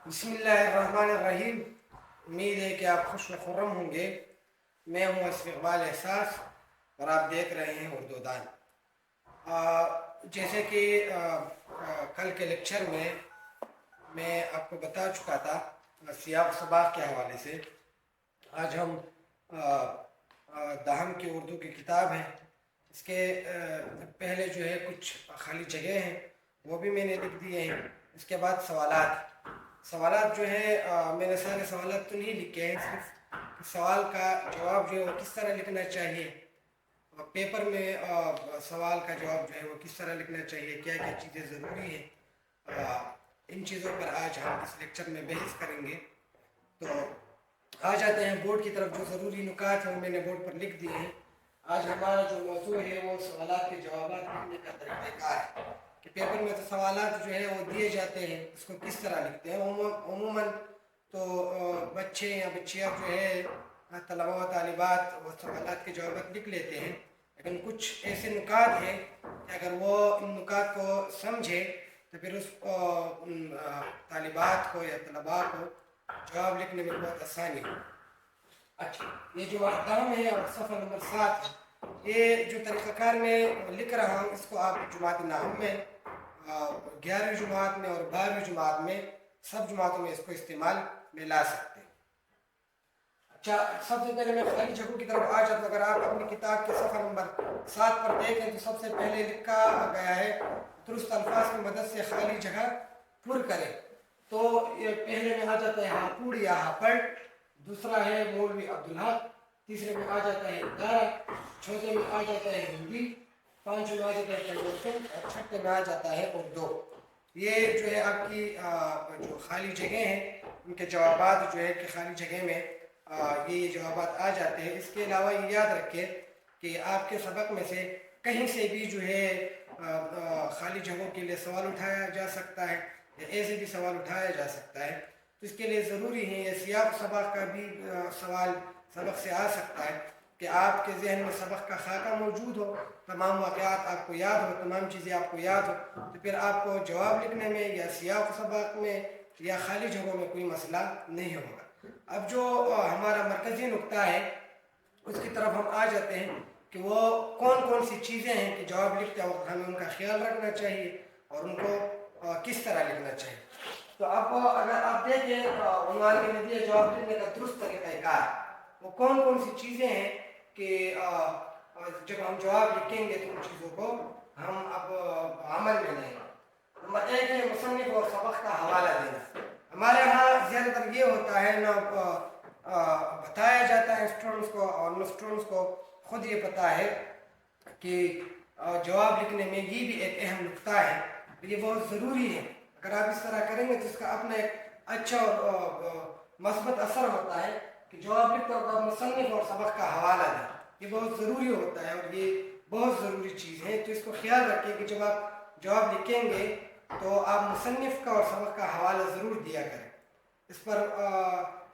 بسم اللہ الرحمن الرحیم۔ امید ہے کہ آپ خوش و خرم ہوں گے۔ میں ہوں اسف اقبال احساس اور آپ دیکھ رہے ہیں اردو دان۔ جیسے کہ کل کے لیکچر میں آپ کو بتا چکا تھا سیاق و سباق کے حوالے سے۔ آج ہم دہم کی اردو کی کتاب ہے، اس کے پہلے جو ہے کچھ خالی جگہ ہیں وہ بھی میں نے لکھ دیے ہیں۔ اس کے بعد سوالات جو ہے میں نے سارے سوالات تو نہیں لکھے ہیں، صرف سوال کا جواب جو ہے وہ کس طرح لکھنا چاہیے، پیپر میں سوال کا جواب جو ہے وہ کس طرح لکھنا چاہیے، کیا کیا چیزیں ضروری ہیں، ان چیزوں پر آج ہم اس لیکچر میں بحث کریں گے۔ تو آ جاتے ہیں بورڈ کی طرف۔ جو ضروری نکات ہیں وہ میں نے بورڈ پر لکھ دیے ہیں۔ آج ہمارا جو موضوع ہے وہ سوالات کے جوابات لکھنے کا طریقہ کار ہے کہ پیپر میں تو سوالات جو ہے وہ دیے جاتے ہیں، اس کو کس طرح لکھتے ہیں۔ عموماً تو بچے یا بچیاں جو ہے طلباء و طالبات وہ سوالات کے جوابات لکھ لیتے ہیں، لیکن کچھ ایسے نکات ہیں کہ اگر وہ ان نکات کو سمجھے تو پھر اس طالبات کو یا طلباء کو جواب لکھنے میں بہت آسانی ہو۔ اچھا، یہ جو اقدام ہے اور صفحہ نمبر 7 ہے، یہ جو طریقہ کار میں لکھ رہا ہوں اس کو آپ جماعت نحو میں 11ویں جماعت میں اور 12ویں جماعت میں سب جماعتوں میں اس کو استعمال میں لا سکتے ہیں۔ اچھا، سب سے پہلے میں خالی جگہوں کی طرف آ جاتا ہوں۔ اگر آپ اپنی کتاب کے صفحہ نمبر 7 پر دیکھیں تو سب سے پہلے لکھا گیا ہے درست الفاظ کی مدد سے خالی جگہ پر کریں۔ تو یہ پہلے میں آ جاتا ہے ہاپوڑ یا ہاپڑ، دوسرا ہے مولوی عبدالحق، تیسرے میں آ جاتا ہے ادارہ، چوتھے میں آ جاتا ہے ہندی، پانچویں میں آ جاتا ہے ترجمہ اور چھٹے میں آ جاتا ہے اردو۔ یہ جو ہے آپ کی جو خالی جگہ ہیں ان کے جوابات جو ہے کہ خالی جگہ میں یہ جوابات آ جاتے ہیں۔ اس کے علاوہ یہ یاد رکھیں کہ آپ کے سبق میں سے کہیں سے بھی جو ہے خالی جگہوں کے لیے سوال اٹھایا جا سکتا ہے یا ایسے بھی سوال اٹھایا جا سکتا ہے، تو اس کے لیے ضروری ہے یہ سیاق و سباق کا بھی سوال سبق سے آ سکتا ہے کہ آپ کے ذہن میں سبق کا خاکہ موجود ہو، تمام واقعات آپ کو یاد ہو، تمام چیزیں آپ کو یاد ہو، تو پھر آپ کو جواب لکھنے میں یا سیاق و سباق میں یا خالی جگہوں میں کوئی مسئلہ نہیں ہوگا۔ اب جو ہمارا مرکزی نقطہ ہے اس کی طرف ہم آ جاتے ہیں کہ وہ کون کون سی چیزیں ہیں کہ جواب لکھتے وقت ہمیں ان کا خیال رکھنا چاہیے اور ان کو کس طرح لکھنا چاہیے۔ تو اب اگر آپ دیکھیں عنوان میں نے دیا جواب لکھنے کا درست طریقہ کار، وہ کون کون سی چیزیں ہیں کہ جب ہم جواب لکھیں گے تو ان چیزوں کو ہم اب عمل میں لیں گے۔ نمبر 1 ہے مصنف اور سبق کا حوالہ دینا۔ ہمارے یہاں زیادہ تر یہ ہوتا ہے نہ بتایا جاتا ہے اسٹوڈنٹس کو، اور نہ اسٹوڈنٹس کو خود یہ پتہ ہے کہ جواب لکھنے میں یہ بھی ایک اہم نقطہ ہے، یہ بہت ضروری ہے۔ اگر آپ اس طرح کریں گے تو اس کا اپنا ایک اچھا اور مثبت اثر ہوتا ہے کہ جواب لکھتے وقت آپ مصنف اور سبق کا حوالہ دیں، یہ بہت ضروری ہوتا ہے اور یہ بہت ضروری چیز ہے۔ تو اس کو خیال رکھیں کہ جب آپ جواب لکھیں گے تو آپ مصنف کا اور سبق کا حوالہ ضرور دیا کریں۔ اس پر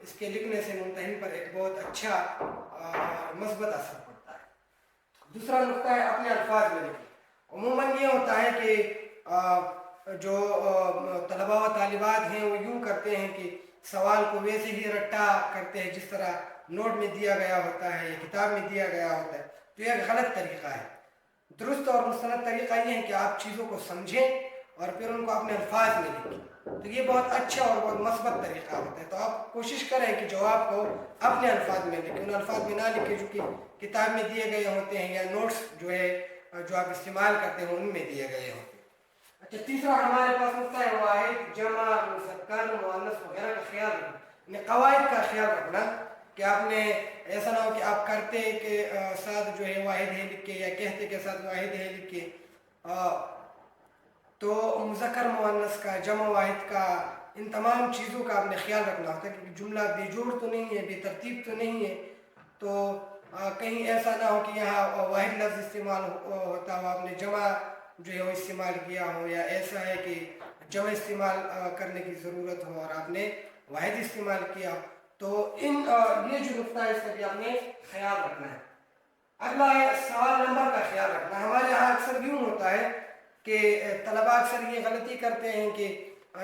اس کے لکھنے سے ممتحن پر ایک بہت اچھا اور مثبت اثر پڑتا ہے۔ دوسرا نقطہ ہے اپنے الفاظ میں لکھیں۔ عموماً یہ ہوتا ہے کہ جو طلباء و طالبات ہیں وہ یوں کرتے ہیں کہ سوال کو ویسے ہی رٹا کرتے ہیں جس طرح نوٹ میں دیا گیا ہوتا ہے یا کتاب میں دیا گیا ہوتا ہے، تو یہ ایک غلط طریقہ ہے۔ درست اور مستند طریقہ یہ ہے کہ آپ چیزوں کو سمجھیں اور پھر ان کو اپنے الفاظ میں لکھیں، تو یہ بہت اچھا اور بہت مثبت طریقہ ہوتا ہے۔ تو آپ کوشش کریں کہ جواب کو اپنے الفاظ میں لکھیں، ان الفاظ میں نہ لکھیں جو کہ کتاب میں دیے گئے ہوتے ہیں یا نوٹس جو ہے جو آپ استعمال کرتے ہیں ان میں دیے گئے ہوتے ہیں۔ اچھا، تیسرا ہمارے پاس نقطہ ہے واحد، جمع، مذکر، مؤنث وغیرہ کا خیال رکھنا، قواعد کا خیال رکھنا کہ آپ نے ایسا نہ ہو کہ آپ کرتے کے ساتھ جو ہے واحد ہے لکھ کے یا کہتے کے ساتھ واحد ہے لکھ کے۔ تو مذکر مؤنث کا، جمع واحد کا، ان تمام چیزوں کا آپ نے خیال رکھنا ہوتا ہے کہ جملہ بے جوڑ تو نہیں ہے، بے ترتیب تو نہیں ہے، تو کہیں ایسا نہ ہو کہ یہاں واحد لفظ استعمال ہوتا ہو آپ نے جمع جو ہے وہ استعمال کیا ہو، یا ایسا ہے کہ جمع استعمال کرنے کی ضرورت ہو اور آپ نے واحد استعمال کیا، تو یہ جو نقطہ ہے اس کا بھی آپ نے خیال رکھنا ہے۔ اگلا ہے سوال نمبر کا خیال رکھنا۔ ہمارے یہاں اکثر یوں ہوتا ہے کہ طلباء اکثر یہ غلطی کرتے ہیں کہ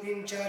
3, 4,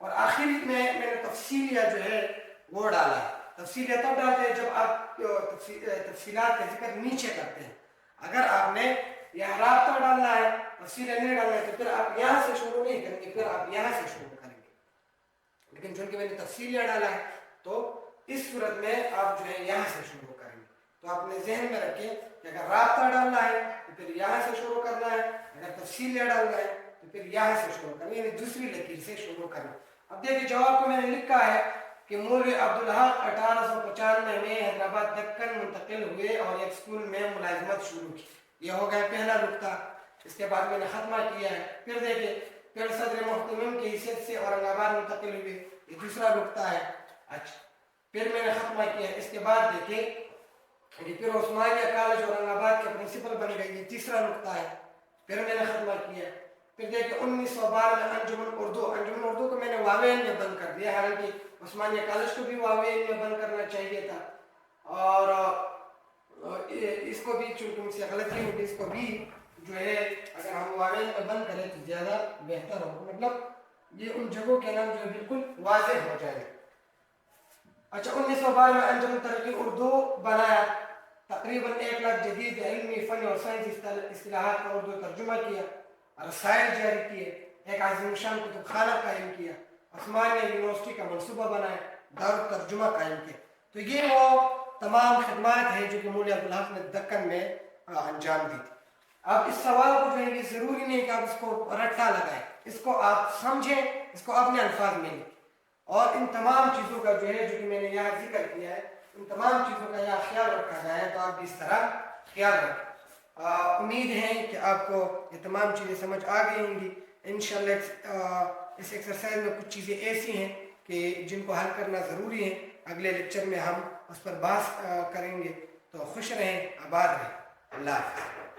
اور آخر میں نے تفصیلیہ جو ہے وہ ڈالا ہے. تفصیلیہ تب ڈالتے ہیں جب آپ تفصیلات کا ذکر نیچے کرتے ہیں. اگر آپ نے یہاں رابطہ ڈالنا ہے تفصیلیہ نہیں ڈالنا ہے تو پھر آپ یہاں سے شروع نہیں کریں گے, پھر آپ یہاں سے شروع کریں گے. لیکن چونکہ میں نے تفصیلیہ ڈالا ہے تو اس صورت میں آپ جو ہے یہاں سے شروع کریں گے. تو آپ نے ذہن میں رکھیں کہ اگر رابطہ ڈالنا ہے تو پھر یہاں سے شروع کرنا ہے, اگر تفصیلیہ ڈالنا ہے تو پھر یہاں سے شروع کرنا ہے, یعنی دوسری لکیر سے شروع کرنا. اب دیکھیں جواب کو میں نے لکھا ہے کہ مولوی عبدالحق 1895 میں حیدرآباد دکن منتقل ہوئے اور ایک اسکول میں ملازمت شروع کی. یہ ہو گیا پہلا نقطہ. اس کے بعد میں نے ختمہ کیا ہے. پھر دیکھیں پھر صدر محتمم کی حیثیت سے اورنگ آباد منتقل ہوئے, یہ دوسرا نقطہ ہے. اچھا پھر میں نے ختمہ کیا. اس کے بعد دیکھیں پھر عثمانیہ کالج اورنگ آباد کے پرنسپل بن گئے, یہ تیسرا نقطہ ہے. پھر میں نے ختمہ کیا. پھر دیکھیں 1912 میں انجمن اردو کو میں نے واوین میں بند کر دیا, حالانکہ عثمانیہ کالج کو بھی واوین میں بند کرنا چاہیے تھا. اور اس کو بھی چونکہ مجھ سے غلطی ہوگی, اس کو بھی جو ہے اگر ہم واوین میں بند کریں تو زیادہ بہتر ہوگا, مطلب یہ ان جگہوں کے نام جو ہے بالکل واضح ہو جائے. اچھا 1912 میں انجمن ترقی اردو بنایا, تقریباً 1 لاکھ جدید علمی فن اور سائنسی اصطلاحات کا اردو ترجمہ کیا, رسائل جاری کیے, ایک عظیم شان کتب خانہ قائم کیا, عثمانیہ یونیورسٹی کا منصوبہ بنایا, دار ترجمہ قائم کیا. تو یہ وہ تمام خدمات ہیں جو کہ مولوی عبدالحق نے دکن میں انجام دی تھی. اب اس سوال کو جو ہے یہ ضروری نہیں کہ آپ اس کو رٹا لگائیں, اس کو آپ سمجھیں, اس کو اپنے الفاظ میں لکھیں, اور ان تمام چیزوں کا جو ہے جو کہ میں نے یہاں ذکر کیا ہے ان تمام چیزوں کا یہاں خیال رکھا جائے تو آپ بھی اس طرح خیال رکھیں. امید ہے کہ آپ کو یہ تمام چیزیں سمجھ آ گئی ہوں گی. انشاءاللہ اس ایکسرسائز میں کچھ چیزیں ایسی ہیں کہ جن کو حل کرنا ضروری ہے. اگلے لیکچر میں ہم اس پر بحث کریں گے. تو خوش رہیں, آباد رہیں. اللہ حافظ.